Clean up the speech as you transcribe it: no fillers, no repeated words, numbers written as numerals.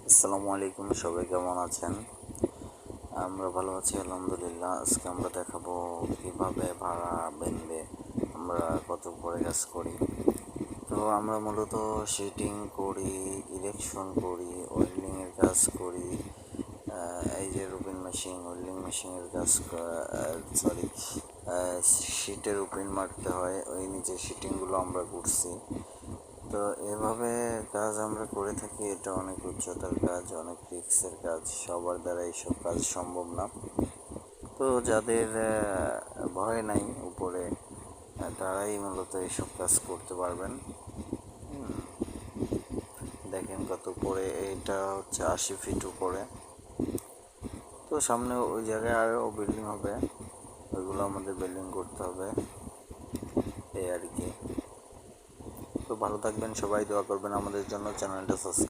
আসসালামু আলাইকুম, সবাই কেমন আছেন? আমরা ভালো আছি আলহামদুলিল্লাহ। আজকে আমরা দেখাবো কিভাবে ভাড়া বেঁধে আমরা কত করে কাজ করি। তো আমরা মূলত শিটিং করি, ইরেকশন করি, ওয়েল্ডিংয়ের কাজ করি। এই যে রুপিন মেশিন, ওয়েল্ডিং মেশিনের কাজ, সরি, শিটের রুপিন মারতে হয়, ওই নিচে শিটিংগুলো আমরা করছি। তো এভাবে কাজ আমরা করে থাকি। এটা অনেক উচ্চতার কাজ, অনেক রিস্কের কাজ, সবার দ্বারা এইসব কাজ সম্ভব না। তো যাদের ভয় নাই উপরে, তারাই মূলত এইসব কাজ করতে পারবেন। দেখেন কত উপরে, এটা হচ্ছে 80 ফিট উপরে। তো সামনে ওই জায়গায় আরও বিল্ডিং হবে, ওইগুলো আমাদের বিল্ডিং করতে হবে, এই আর কি। তো ভালো থাকবেন সবাই, দোয়া করবেন আমাদের জন্য, চ্যানেলটা সাবস্ক্রাইব